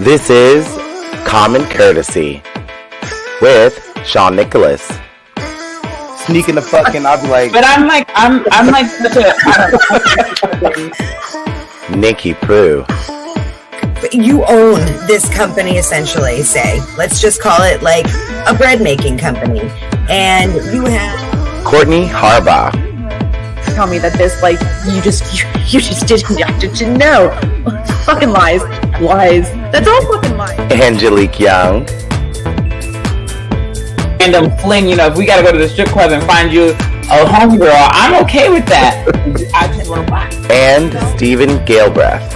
This is Common Courtesy with Sean Nicholas. Sneaking the fucking, I'll be like, but I'm like such a Nikki Prue. You own this company essentially, say. Let's just call it like a bread making company. And you have Courtney Harbaugh. tell me that this like you just didn't know. Fucking lies. That's all fucking lies. Angelique Young. Random fling, if we gotta go to the strip club and find you a homegirl, I'm okay with that. I just want to buy. And Stephen Galbraith.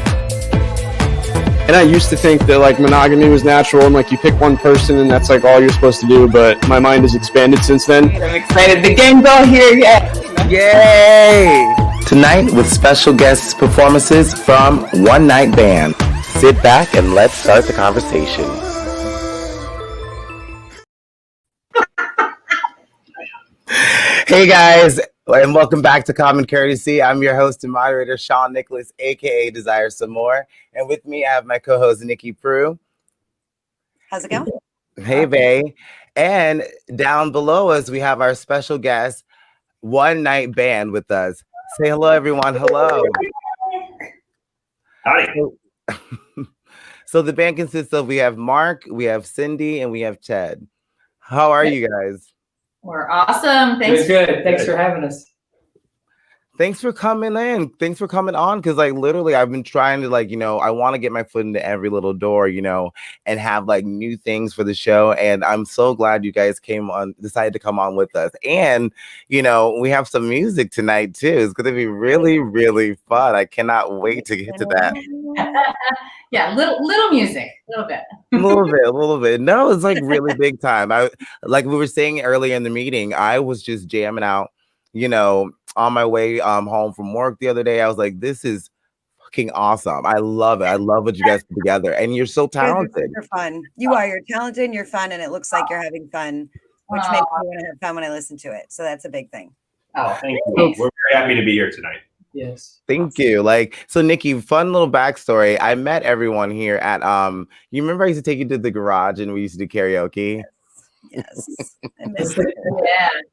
And I used to think that like monogamy was natural and like you pick one person and that's like all you're supposed to do, but my mind has expanded since then. I'm excited. The game's all here yet. Yay! Tonight with special guest performances from One Night Band. Sit back and let's start the conversation. Hey guys, and welcome back to Common Courtesy. I'm your host and moderator, Sean Nicholas, aka Desire Some More. And with me, I have my co-host, Nikki Prue. how's it going? Hey, bae. And down below us, we have our special guest, One Night Band with us. Say hello, everyone. Hello. Hi. So the band consists of, we have Mark, we have Cindy, and we have Ted. How are you guys? We're awesome. Thanks. Good. Thanks for having us. Thanks for coming in. Thanks for coming on. Because like literally I've been trying to I want to get my foot into every little door, and have like new things for the show. And I'm so glad you guys decided to come on with us. And, we have some music tonight too. It's going to be really, really fun. I cannot wait to get to that. Yeah, little music, a little bit. A little bit. No, it's like really big time. Like we were saying earlier in the meeting, I was just jamming out, on my way home from work the other day. I was like, this is fucking awesome. I love it. I love what you guys put together. And you're so talented. You're fun. You are. You're talented and you're fun, and it looks like you're having fun, which makes me want to have fun when I listen to it. So that's a big thing. Oh, Thank you. We're very happy to be here tonight. Yes. Thank you. So Nikki, fun little backstory. I met everyone here at you remember I used to take you to the garage and we used to do karaoke? Yes. I miss yeah. it.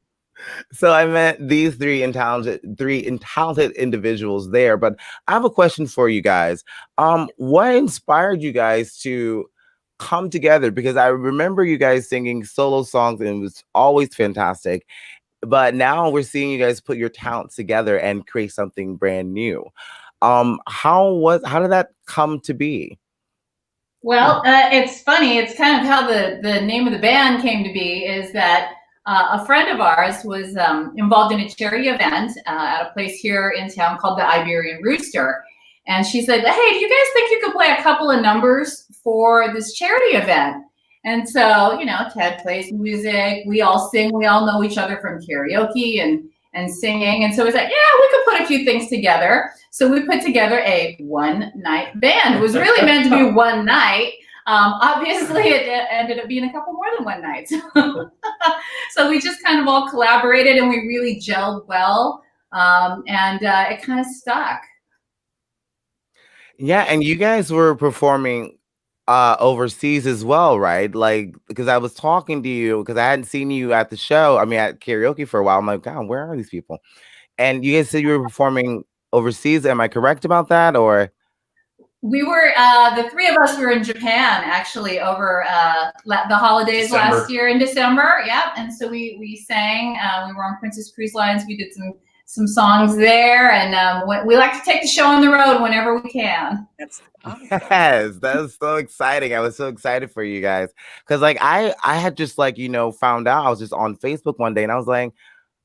So I met these three talented individuals there. But I have a question for you guys. What inspired you guys to come together? Because I remember you guys singing solo songs and it was always fantastic. But now we're seeing you guys put your talents together and create something brand new. How did that come to be? Well, it's funny. It's kind of how the name of the band came to be is that a friend of ours was involved in a charity event at a place here in town called the Iberian Rooster. And she said, hey, do you guys think you could play a couple of numbers for this charity event? And so, Ted plays music. We all sing. We all know each other from karaoke and singing. And so we said, yeah, we could put a few things together. So we put together a one-night band. It was really meant to be one night. Obviously, it ended up being a couple more than one night. So we just kind of all collaborated and we really gelled well. And it kind of stuck. Yeah, and you guys were performing overseas as well, right? Like, because I was talking to you because I hadn't seen you at the show. I mean, at karaoke for a while. I'm like, God, where are these people? And you guys said you were performing overseas. Am I correct about that? Or we were the three of us were in Japan actually over the holidays last year in December. Yeah, and so we sang. We were on Princess Cruise Lines. We did some songs there, and we like to take the show on the road whenever we can. That's awesome. yes, that's so exciting. I was so excited for you guys because I had just found out. I was just on Facebook one day and I was like,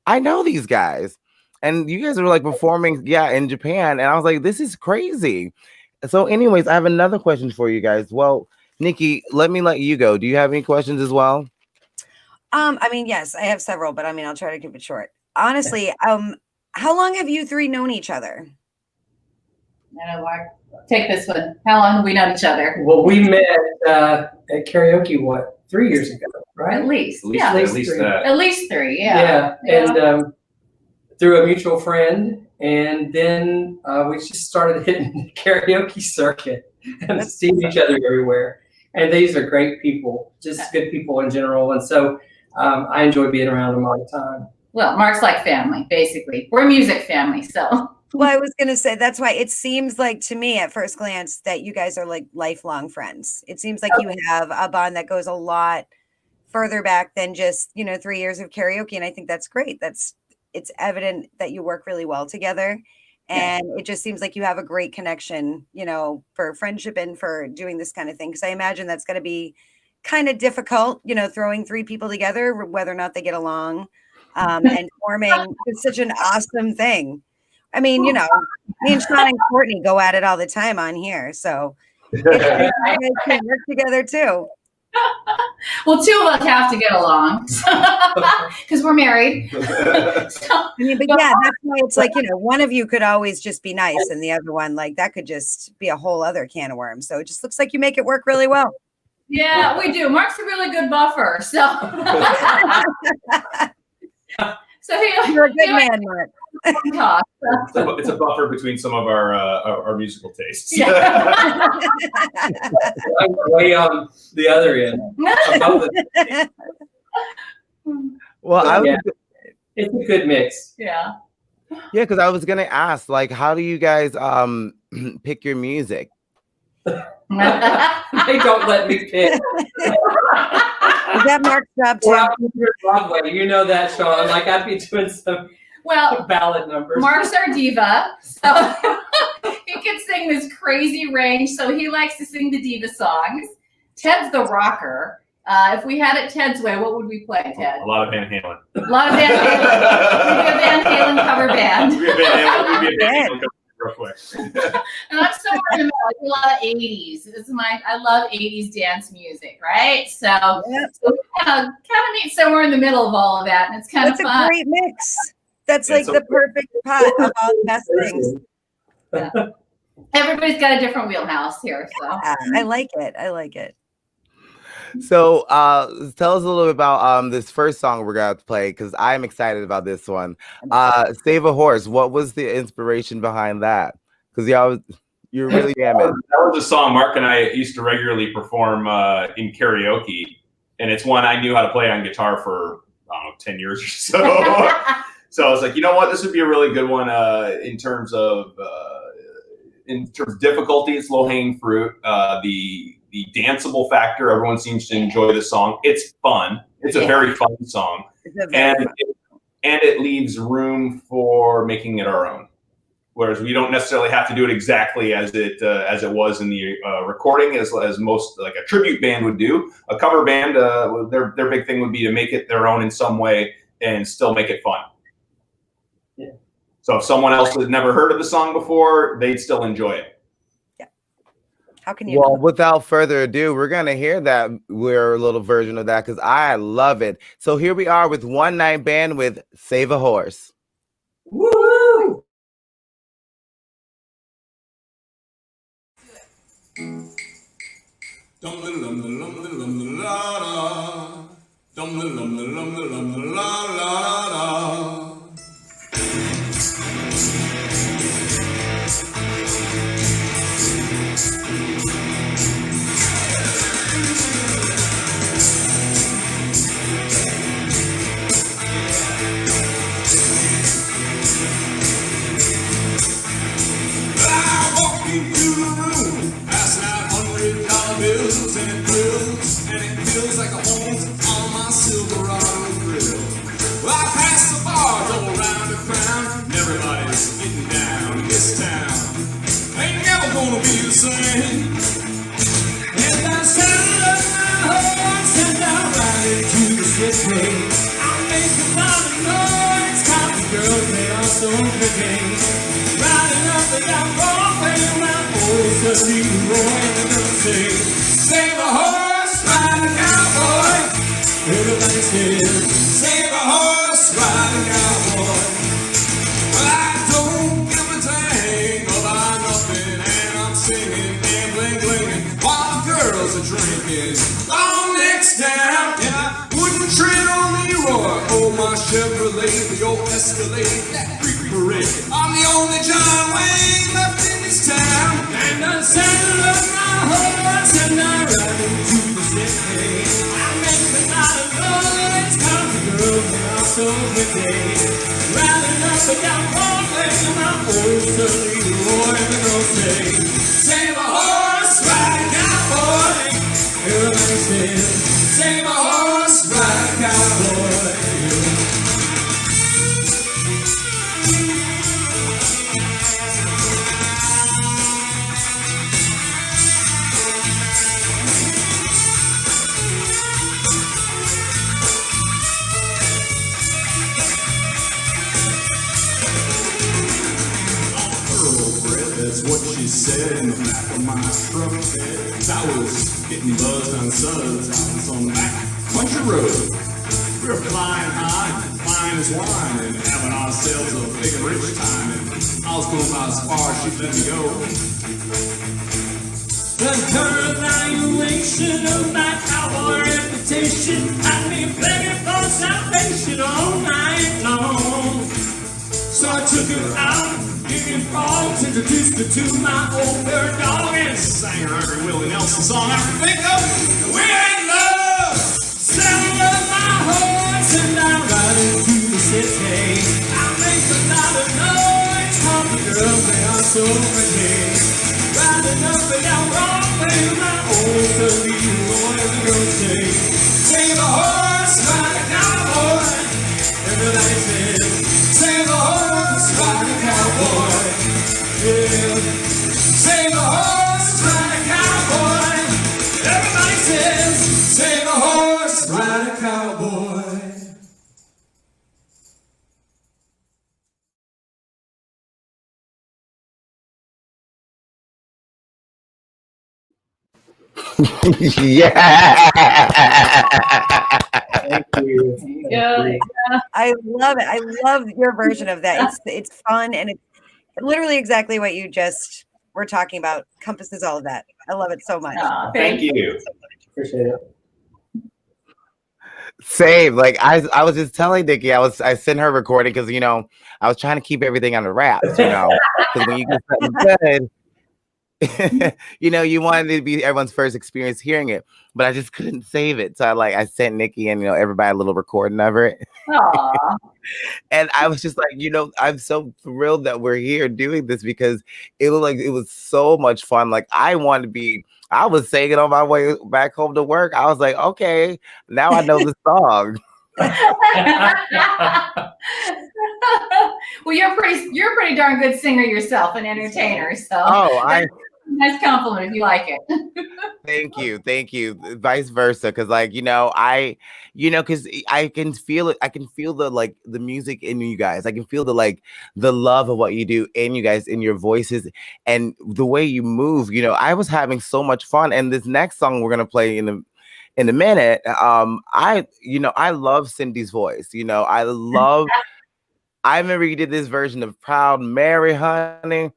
I know these guys, and you guys were performing in Japan, and I was like, this is crazy. So anyways, I have another question for you guys. Well, Nikki, let you go. Do you have any questions as well? I mean, yes, I have several, but I mean, I'll try to keep it short. Honestly, how long have you three known each other? Take this one. How long have we known each other? Well, we met at karaoke, 3 years ago, right? At least. Yeah. At least three. that. At least three. Yeah. And through a mutual friend, and then we just started hitting the karaoke circuit and seeing each other everywhere. And these are great people, just good people in general. And so I enjoy being around them all the time. Well, Mark's like family, basically. We're a music family, so. Well, I was going to say, that's why it seems like to me at first glance that you guys are like lifelong friends. It seems like you have a bond that goes a lot further back than just, 3 years of karaoke. And I think that's great. It's evident that you work really well together. And it just seems like you have a great connection, for friendship and for doing this kind of thing. Because I imagine that's going to be kind of difficult, throwing 3 people together, whether or not they get along, and forming such an awesome thing. I mean, me and Sean and Courtney go at it all the time on here. So you guys can work together too. Well, 2 of us have to get along because we're married. So, I mean, but yeah, that's why it's like, one of you could always just be nice and the other one, like that could just be a whole other can of worms. So it just looks like you make it work really well. Yeah, we do. Mark's a really good buffer. So, You're a good man, Mark. Talk. It's a buffer between some of our musical tastes. Yeah. I'm way on the other end. Well, It's a good mix. Yeah. Yeah, because I was gonna ask, like, how do you guys pick your music? They don't let me pick. Is that Mark's job too? Well, Broadway, you know that, Sean. Like I'd be doing some ballad numbers. Mark's our diva, so he can sing this crazy range. So he likes to sing the diva songs. Ted's the rocker. If we had it Ted's way, what would we play, Ted? A lot of Van Halen. A lot of Van Halen. We'd be a Van Halen cover band. We'd be a Van Halen cover real quick. And I'm somewhere in the middle. I do a lot of 80s. I love 80s dance music, right? So, so we kind of meet somewhere in the middle of all of that, and it's kind of fun. That's a great mix. That's like the perfect pot of all the best things. Yeah. Everybody's got a different wheelhouse here, so I like it. I like it. So tell us a little bit about this first song we're going to play, because I'm excited about this one. Save a Horse. What was the inspiration behind that? Because you're really jamming. That was a song Mark and I used to regularly perform in karaoke, and it's one I knew how to play on guitar for, 10 years or so. So I was like, you know what? This would be a really good one in terms of difficulty. It's low-hanging fruit. The danceable factor, everyone seems to enjoy the song. It's fun. It's a very fun song. And it leaves room for making it our own. Whereas we don't necessarily have to do it exactly as it was in the recording, as most, like a tribute band would do. A cover band, their big thing would be to make it their own in some way and still make it fun. Yeah. So if someone else had never heard of the song before, they'd still enjoy it. How can you? Well, without further ado, we're going to hear that little version of that because I love it. So here we are with One Night Band with Save a Horse. Woo! And it thrills, and it feels like a home on my Silverado grill. Well, I pass the bars all around the crown, and everybody's getting down in this town. Ain't never gonna be the same. And I saddle up my horse and I ride into the city. I make a lot of noise, copy girls, they are so pretty. Riding up and down Broadway, around old Dusty Roy, and they're gonna say, save a horse, ride a cowboy. Everybody says, save a horse, ride a cowboy. Well, I don't give a dang about nothing, and I'm singing and bling-blinging while the girls are drinking. Long necks down, and I wouldn't tread on Leroy. Oh, my Chevrolet, the old Escalade, that freak parade. I'm the only John Wayne left in this town, and I saddle up my horse and I ride into That's what she said in the back of my truck bed. As I was getting buzzed on suds out on the back country road. We were flying high, flying as wine, and having ourselves a big and rich time. And I was going about as far as she'd let me go. The current valuation of my cowboy reputation had me begging for salvation all night long. So I took her out, digging frogs, introduced her to my old bird dog, and sang her every Willie Nelson song I could think of. We ain't love, selling my horse, and I'm riding through the city. I make a lot of noise, talking girls, they are so pretty. Riding up and down Broadway, my old Toledo boy, the girls say, save a horse, ride a cowboy. Everybody says, save a horse, ride a cowboy. Yeah. Save a horse, ride a cowboy. Everybody says, save a horse, ride a cowboy. Yeah. Thank you. Yeah. I love it. I love your version of that. It's fun and it's literally exactly what you just were talking about. Encompasses all of that. I love it so much. Aw, Thank you. Appreciate it. Same. Like I was just telling Nikki, I sent her recording because I was trying to keep everything under wraps, because when you get something good, you wanted it to be everyone's first experience hearing it, but I just couldn't save it. So I sent Nikki and everybody a little recording of it. Aw. And I was just like, I'm so thrilled that we're here doing this because it was so much fun. Like I was singing on my way back home to work. I was like, okay, now I know the song. Well, you're a pretty darn good singer yourself and entertainer. So nice compliment if you like it. Thank you. Vice versa, because because I can feel it. I can feel the music in you guys. I can feel the love of what you do in you guys, in your voices, and the way you move. I was having so much fun, and this next song we're gonna play in a minute. I love Cindy's voice. I remember you did this version of Proud Mary, honey.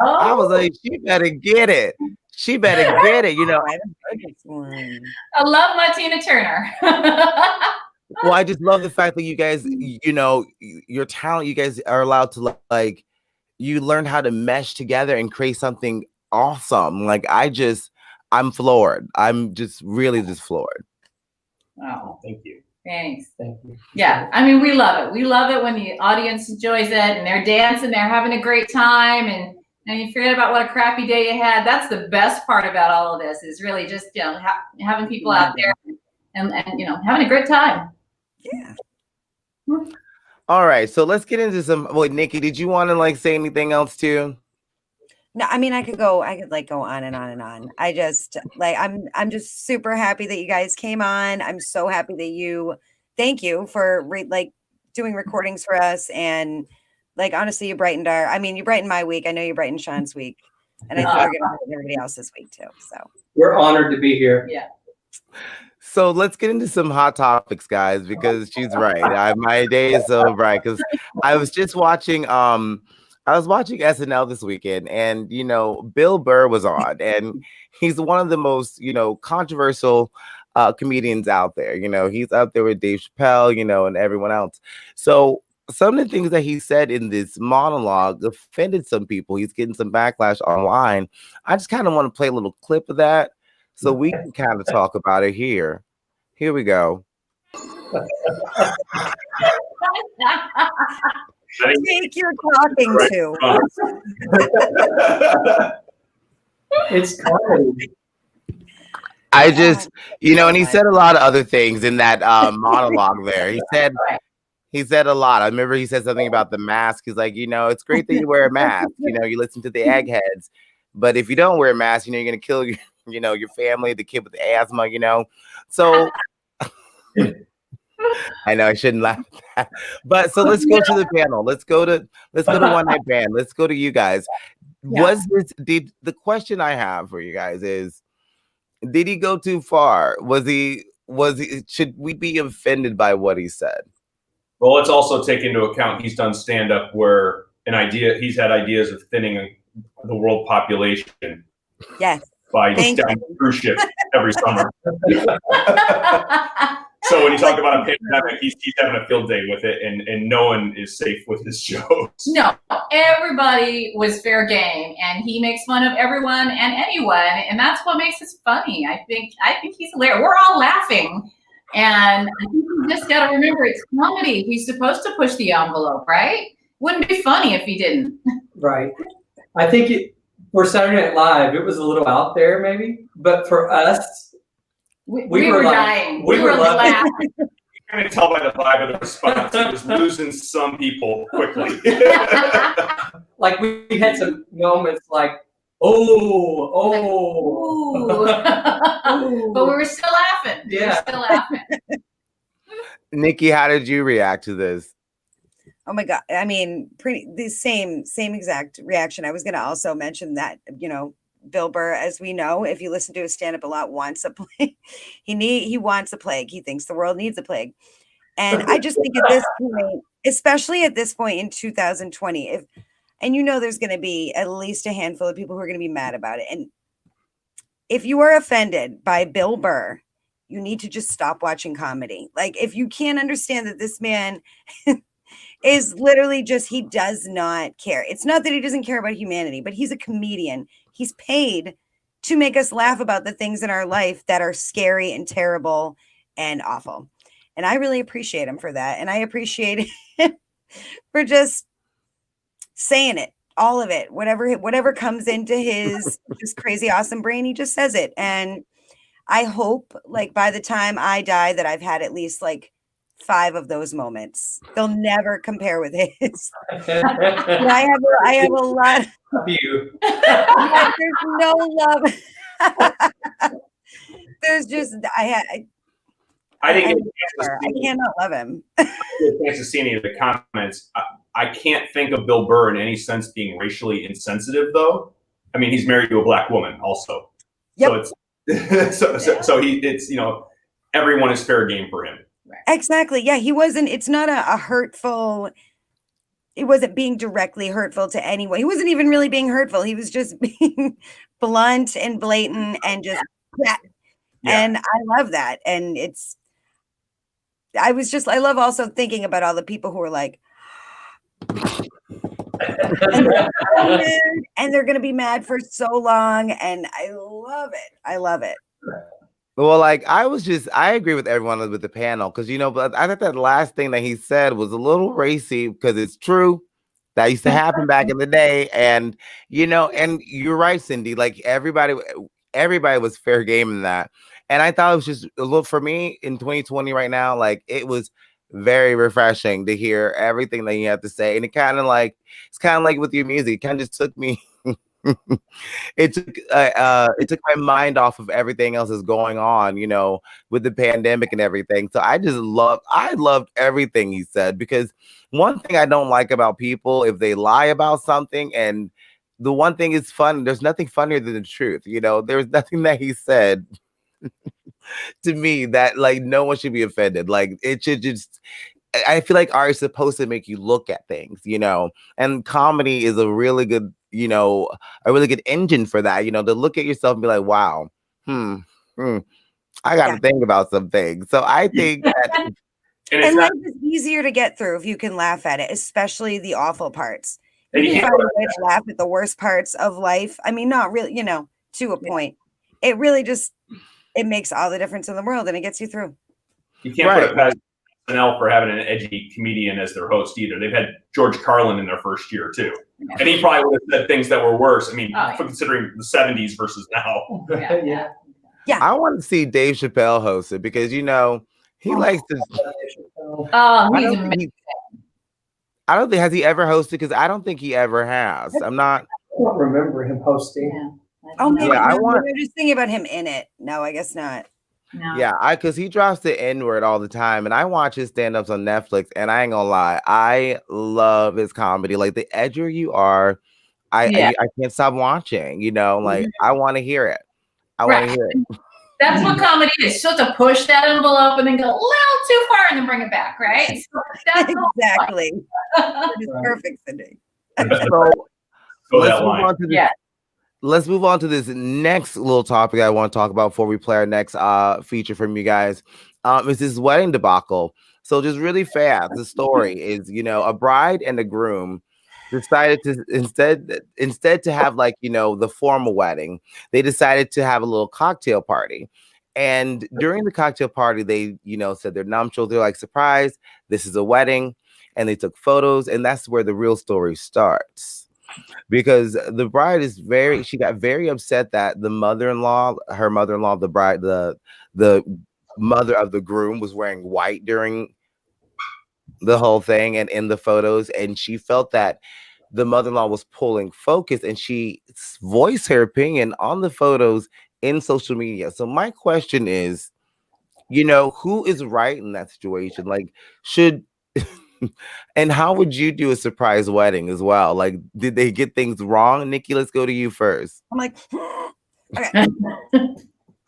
Oh. I was like, she better get it. She better get it. I haven't heard this one. I love my Tina Turner. Well, I just love the fact that you guys, your talent, you guys are allowed to you learn how to mesh together and create something awesome. I'm floored. I'm just really floored. Oh, Thank you. thanks. Thank you. Yeah, I mean, we love it. We love it when the audience enjoys it and they're dancing, they're having a great time, and you forget about what a crappy day you had. That's the best part about all of this is really just having people out there and having a great time. Yeah. All right, so let's get into some. Wait, Nikki, did you want to say anything else too? No, I mean I could go on and on and on. I just I'm just super happy that you guys came on. I'm so happy that thank you for doing recordings for us, and honestly, you brightened my week. I know you brightened Sean's week, and I think you're gonna brighten everybody else's week too. So We're honored to be here. Yeah. So let's get into some hot topics, guys, because she's right. My day is so bright because I was just watching SNL this weekend, and Bill Burr was on, and he's one of the most controversial comedians out there. He's up there with Dave Chappelle, and everyone else. So some of the things that he said in this monologue offended some people. He's getting some backlash online. I just kind of want to play a little clip of that so we can kind of talk about it here. Here we go. I think you're talking to. It's comedy. I just, and he said a lot of other things in that monologue there. He said a lot. I remember he said something about the mask. He's like, it's great that you wear a mask. You listen to the eggheads, but if you don't wear a mask, you're gonna kill your family, the kid with the asthma. So I know I shouldn't laugh at that. But so let's go to the panel. Let's go to One Night Band. Let's go to you guys. Yeah. The question I have for you guys is, did he go too far? Should we be offended by what he said? Well, let's also take into account he's done stand-up where he's had ideas of thinning the world population Yes. by Thank down cruise ships every summer. So when you talk about a pandemic, he's having a field day with it, and no one is safe with his jokes. No, everybody was fair game, and he makes fun of everyone and anyone, and that's what makes it funny. I think he's hilarious. We're all laughing, and I think you just got to remember it's comedy. He's supposed to push the envelope, right? Wouldn't be funny if he didn't. Right. I think for Saturday Night Live, it was a little out there, maybe, but for us, We We were were like- dying. we were laughing. laughing. You can tell by the vibe of the response, he was losing some people quickly. like we had some moments like, oh, Ooh. But we were still laughing. We were Yeah. still laughing. Nikki, how did you react to this? Oh my God. I mean, the same exact reaction. I was going to also mention that, Bill Burr, as we know, if you listen to his stand-up a lot, wants a plague. He wants a plague. He thinks the world needs a plague. And I just think at this point, especially at this point in 2020, there's going to be at least a handful of people who are going to be mad about it. And if you are offended by Bill Burr, you need to just stop watching comedy. Like, if you can't understand that this man is literally he does not care. It's not that he doesn't care about humanity, but he's a comedian. He's paid to make us laugh about the things in our life that are scary and terrible and awful. And I really appreciate him for that. And I appreciate him for just saying it, all of it, whatever comes into his just crazy, awesome brain, he just says it. And I hope, like, by the time I die, that I've had at least 5 of those moments. They'll never compare with his. But I have a lot. you. There's no love. There's just I didn't I get a chance I cannot love him. to see any of the comments. I can't think of Bill Burr in any sense being racially insensitive, though. I mean, he's married to a black woman, also. Yep. So it's everyone is fair game for him. Exactly. Yeah, he wasn't. It's not a hurtful. It wasn't being directly hurtful to anyone. He wasn't even really being hurtful. He was just being blunt and blatant and just. Yeah. And I love that. And I love also thinking about all the people who are like, and they're going to be mad for so long. And I love it. I love it. Well, I agree with everyone with the panel because, but I thought that last thing that he said was a little racy because it's true. That used to happen back in the day. And, and you're right, Cindy, like everybody was fair game in that. And I thought it was just a little, for me in 2020 right now, like it was very refreshing to hear everything that you have to say. And it's kind of like with your music, it kind of just took me. It took my mind off of everything else that's going on, with the pandemic and everything. So I loved everything he said, because one thing I don't like about people, if they lie about something, and the one thing is fun, there's nothing funnier than the truth. There's nothing that he said to me that no one should be offended. Like it should just, I feel like art is supposed to make you look at things, and comedy is a really good, a really good engine for that, to look at yourself and be like, wow, I got to think about some things. So I think that. And life is easier to get through if you can laugh at it, especially the awful parts. You can find a way to laugh at the worst parts of life. I mean, not really, to a point. It really just, it makes all the difference in the world, and it gets you through. You can't put it past SNL for having an edgy comedian as their host either. They've had George Carlin in their first year too, and he probably would have said things that were worse. I mean, considering the 70s versus now. Yeah. I want to see Dave Chappelle host it because he likes to. Oh, he's amazing. I don't think, has he ever hosted? Because I don't think he ever has. I don't remember him hosting. Oh, maybe. Yeah, We're just thinking about him in it. No, I guess not. No. Yeah, because he drops the N word all the time, and I watch his stand ups on Netflix, and I ain't gonna lie, I love his comedy. Like the edgier you are, Yeah. I can't stop watching. You know, like I want to hear it. I want Right. to hear it. That's what comedy is. So to push that envelope and then go a little too far and then bring it back, right? So that's Exactly. It's perfect, Cindy. So Go let's that move line. on to this. Yeah. Let's move on to this next little topic I want to talk about before we play our next feature from you guys. Is this wedding debacle. So just really fast, the story is, you know, a bride and a groom decided to instead to have like, you know, the formal wedding, they decided to have a little cocktail party. And during the cocktail party, they, you know, said their nuptials. They're like, surprise, this is a wedding. And they took photos, and that's where the real story starts. Because the bride is she got very upset that her mother-in-law, the mother of the groom was wearing white during the whole thing and in the photos. And she felt that the mother-in-law was pulling focus, and she voiced her opinion on the photos in social media. So my question is, you know, who is right in that situation? Like, and how would you do a surprise wedding as well? Like, did they get things wrong? Nikki, let's go to you first. I'm like, okay.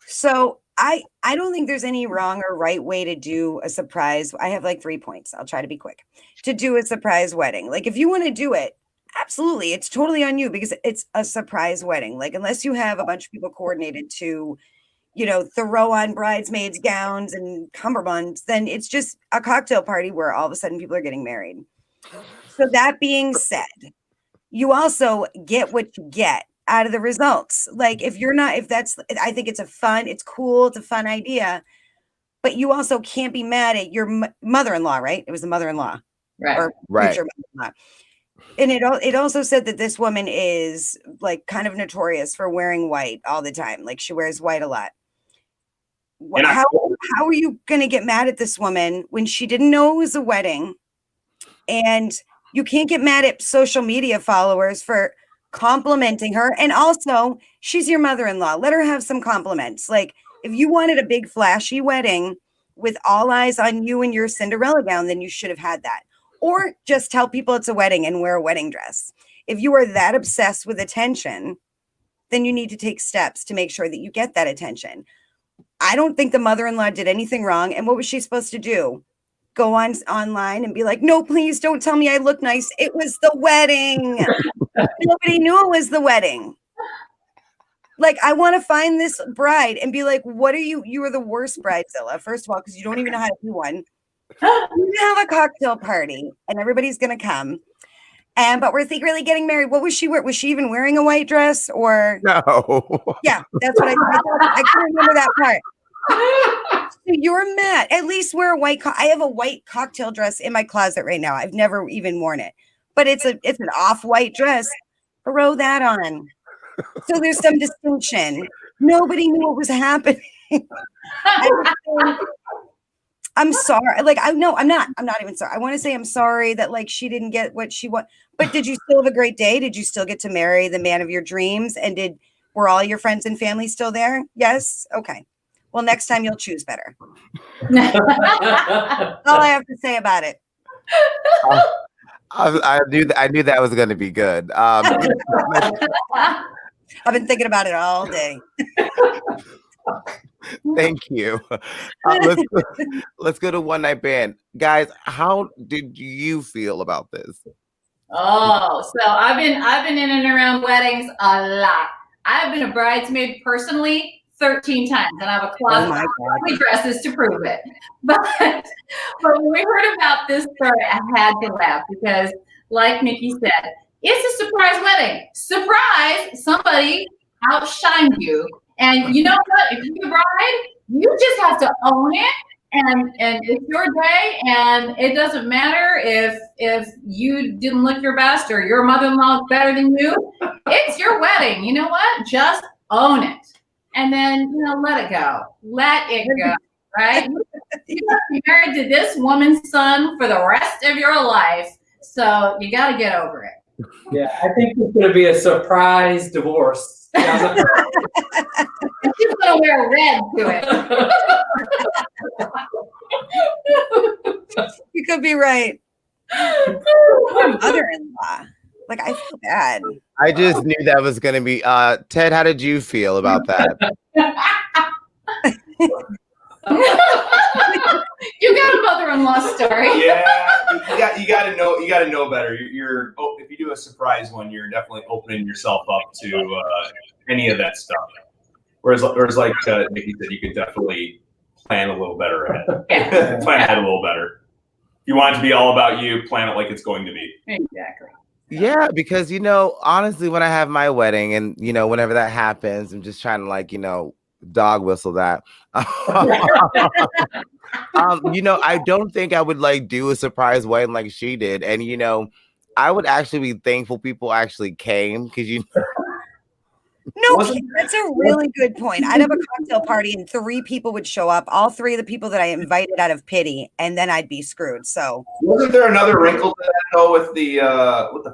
So I don't think there's any wrong or right way to do a surprise. I have like 3 points. I'll try to be quick. To do a surprise wedding. Like if you want to do it, absolutely. It's totally on you because it's a surprise wedding. Like unless you have a bunch of people coordinated to, you know, throw on bridesmaids gowns and cummerbunds, then it's just a cocktail party where all of a sudden people are getting married. So that being said, you also get what you get out of the results. Like I think it's it's cool. It's a fun idea, but you also can't be mad at your mother-in-law, right? It was the mother-in-law, Right. or Right. future mother-in-law. And it also said that this woman is like kind of notorious for wearing white all the time. Like she wears white a lot. And How are you going to get mad at this woman when she didn't know it was a wedding? And you can't get mad at social media followers for complimenting her. And also, she's your mother-in-law. Let her have some compliments. Like if you wanted a big flashy wedding with all eyes on you and your Cinderella gown, then you should have had that. Or just tell people it's a wedding and wear a wedding dress. If you are that obsessed with attention, then you need to take steps to make sure that you get that attention. I don't think the mother-in-law did anything wrong. And what was she supposed to do? Go online and be like, no, please don't tell me I look nice. It was the wedding. Nobody knew it was the wedding. Like, I want to find this bride and be like, what are you? You are the worst bridezilla, first of all, because you don't even know how to do one. You have a cocktail party and everybody's going to come. But we're secretly getting married. What was she wearing? Was she even wearing a white dress or? No. Yeah, that's what I couldn't remember that part. So you're mad. At least wear a white. I have a white cocktail dress in my closet right now. I've never even worn it, but it's an off-white dress. Throw that on. So there's some distinction. Nobody knew what was happening. I'm sorry. Like, I'm not even sorry. I want to say I'm sorry that like she didn't get what she wanted. But did you still have a great day? Did you still get to marry the man of your dreams? And were all your friends and family still there? Yes. Okay. Well, next time you'll choose better. All I have to say about it. I knew that was going to be good. I've been thinking about it all day. Thank you. Let's go to One Night Band. Guys, how did you feel about this? Oh, so I've been in and around weddings a lot. I've been a bridesmaid personally 13 times, and I have a closet of dresses to prove it. But when we heard about this story, I had to laugh because, like Nikki said, it's a surprise wedding. Surprise! Somebody outshined you. And you know what? If you're the bride, you just have to own it, and it's your day, and it doesn't matter if you didn't look your best or your mother-in-law is better than you. It's your wedding. You know what? Just own it, and then let it go. Let it go. Right? You have to be married to this woman's son for the rest of your life, so you got to get over it. Yeah, I think it's going to be a surprise divorce. She's gonna wear red to it. You could be right. Mother-in-law. Like, I feel bad. I just knew that was going to be. Ted, how did you feel about that? You got a mother-in-law story. Yeah, you got to know. You got to know better. You're if you do a surprise one, you're definitely opening yourself up to any of that stuff. Whereas like Nikki said, you could definitely plan a little better ahead. Yeah. Plan ahead a little better. If you want it to be all about you, plan it like it's going to be. Exactly. Yeah, because honestly, when I have my wedding and whenever that happens, I'm just trying to dog whistle that. I don't think I would do a surprise wedding like she did, and I would actually be thankful people actually came because No, that's a really good point. I'd have a cocktail party and 3 people would show up, all 3 of the people that I invited out of pity, and then I'd be screwed. So wasn't there another wrinkle to that though with the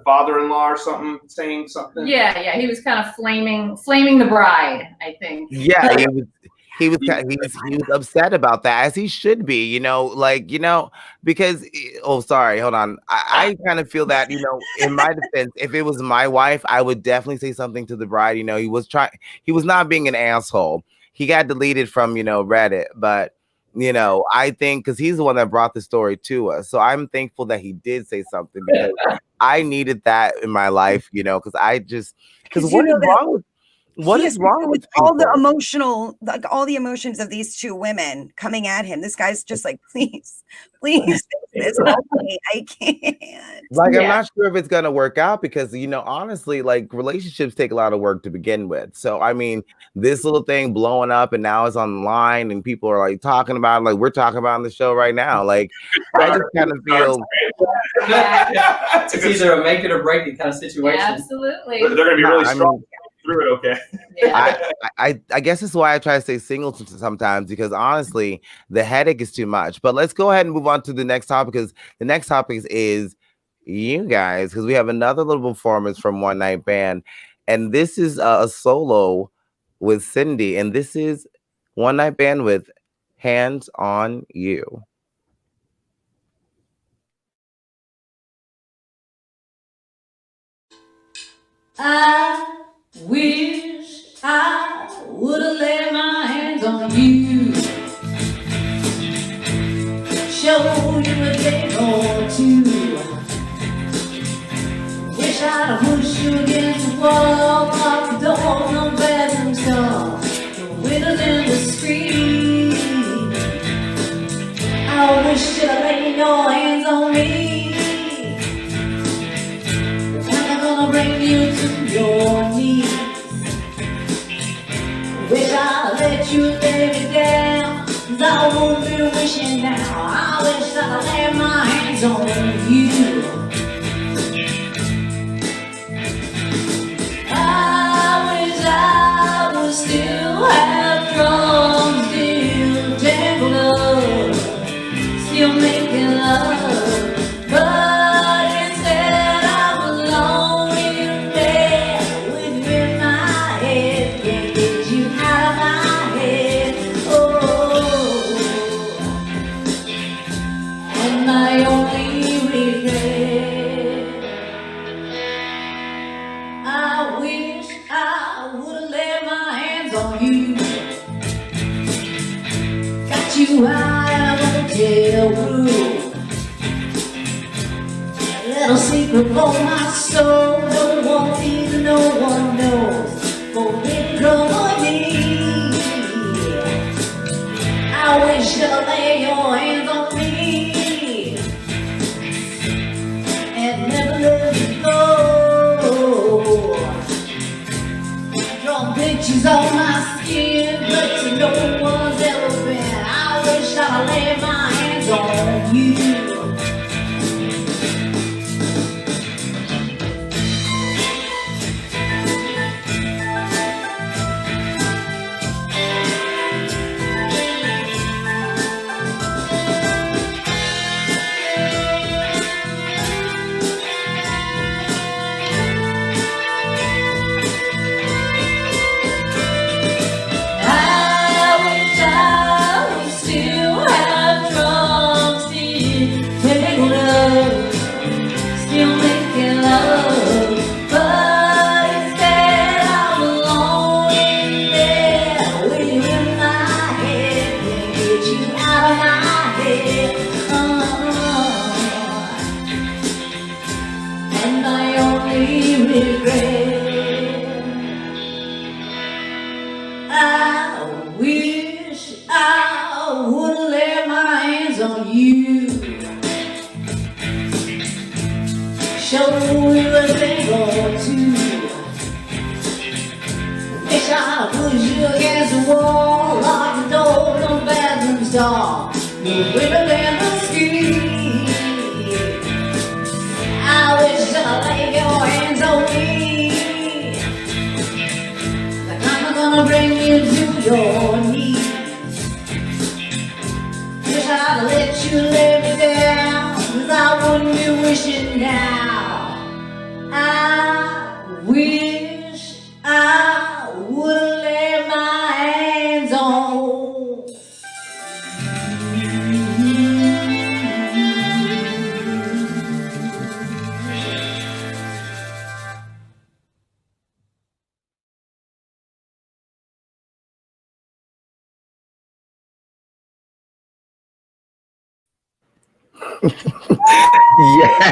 father-in-law or something saying something? Yeah. He was kind of flaming the bride, I think. Yeah, he was upset about that, as he should be, because sorry, hold on. I kind of feel that, in my defense, if it was my wife, I would definitely say something to the bride. He was not being an asshole. He got deleted from, Reddit, but I think because he's the one that brought the story to us. So I'm thankful that he did say something because I needed that in my life, because what is wrong with all the emotional, all the emotions of these 2 women coming at him? This guy's just like, please, it's okay. I can't. I'm not sure if it's gonna work out because honestly, relationships take a lot of work to begin with. So I mean, this little thing blowing up and now it's online and people are talking about it, we're talking about on the show right now. I just kind of feel it's either a make it or break it kind of situation. Yeah, absolutely. They're gonna be really strong. Through it, okay. Yeah. I guess that's why I try to stay single sometimes because honestly, the headache is too much. But let's go ahead and move on to the next topic because the next topic is you guys because we have another little performance from One Night Band, and this is a solo with Cindy, and this is One Night Band with Hands on You. I wish I would have laid my hands on you, show you a thing or two. Wish I'd have pushed you against the wall, locked the door, no bedroom door, the windows in the street. I wish you'd have laid your hands on me. I'm gonna bring you to your knees. Wish I'd let you lay me down, 'cause I won't be wishing now. I wish that I laid my hands on you. I wish I would still have drums, still tangled up, still making love, but instead I was lonely in bed with you in my head. Can't get you out of my head. Oh, and my only regret. I wish I would have laid my hands on you. Got you high on the hotel room. A little secret for my soul. No one sees and no one knows. For it come on me. I wish you'd lay your hands on me and never let me go. Drawing pictures on my skin, but no one's ever been. I wish I'd lay my hands on you. Women in the street. I wish I'd lay your hands on me. Like I'm gonna bring you to your knees. Wish I'd let you lay me down, 'cause I wouldn't be wishing now. I wish I would lay my hands on. Yes.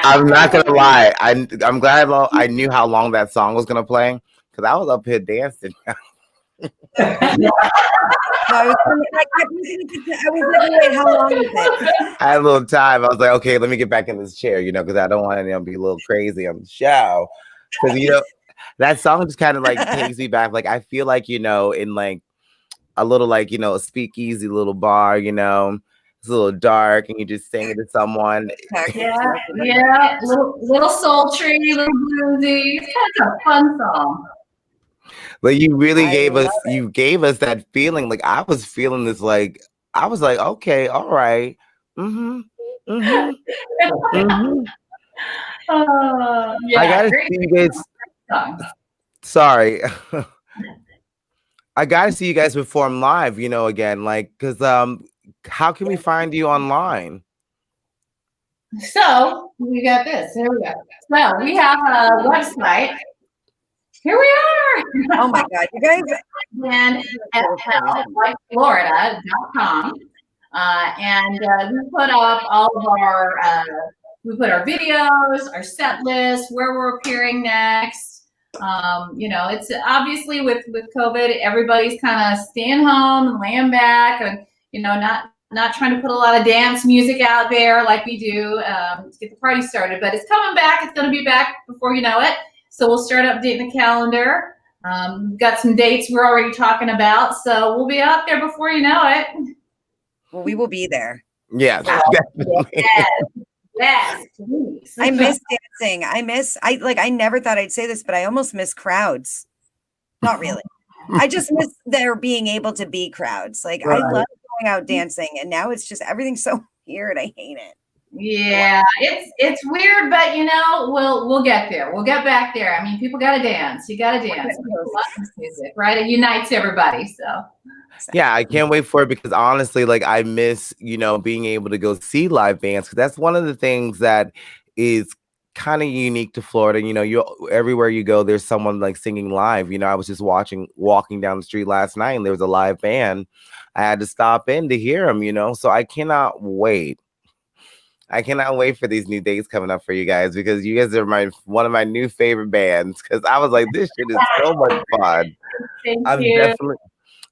I'm not gonna lie. I'm glad I knew how long that song was gonna play because I was up here dancing. No, I was like, wait, how long is it? I had a little time. I was like, okay, let me get back in this chair, because I don't want to be a little crazy on the show. Because that song just kind of like takes me back. Like I feel like in like a little like a speakeasy little bar. It's a little dark, and you just sing it to someone. Yeah, little sultry, little bluesy. It's kind of a fun song. But you really gave us that feeling. Like I was feeling this. Like I was like, okay, all right. I gotta see you guys. Sorry. I gotta see you guys perform live, again. Like, because how can we find you online? So we got this. Here we go. So we have a website. Here we are. Oh my God, you guys! And Florida.com. And we put up all of our videos, our set list, where we're appearing next. It's obviously with COVID, everybody's kind of staying home and laying back, and not trying to put a lot of dance music out there like we do to get the party started. But it's coming back. It's going to be back before you know it. So we'll start updating the calendar. We've got some dates we're already talking about, so we'll be out there before you know it. Well, we will be there. Yeah, definitely. Yes, please. I miss dancing. I never thought I'd say this, but I almost miss crowds. Not really. I just miss there being able to be crowds. Like I love going out dancing, and now it's just everything's so weird. I hate it. Yeah, it's weird, but we'll get there. We'll get back there. I mean, people gotta dance. You gotta dance. People love music, right? It unites everybody. So yeah, I can't wait for it because honestly, like I miss, being able to go see live bands because that's one of the things that is kind of unique to Florida. You everywhere you go, there's someone like singing live. I was just walking down the street last night, and there was a live band. I had to stop in to hear them. So I cannot wait. I cannot wait for these new dates coming up for you guys because you guys are one of my new favorite bands. Because I was like, this shit is so much fun.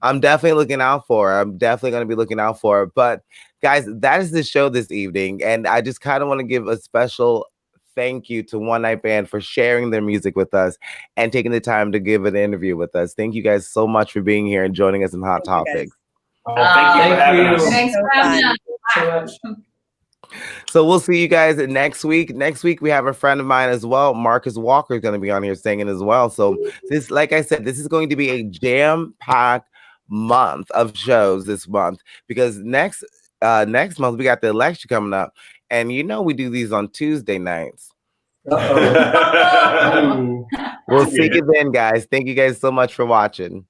I'm definitely looking out for her. I'm definitely going to be looking out for her. But guys, that is the show this evening, and I just kind of want to give a special thank you to One Night Band for sharing their music with us and taking the time to give an interview with us. Thank you guys so much for being here and joining us in Hot Topics. Thank you for having us. Thanks for having us. So much. So we'll see you guys next week. Next week, we have a friend of mine as well. Marcus Walker is going to be on here singing as well. So this, like I said, this is going to be a jam-packed month of shows this month because next month we got the election coming up. And we do these on Tuesday nights. We'll see you then, guys. Thank you guys so much for watching.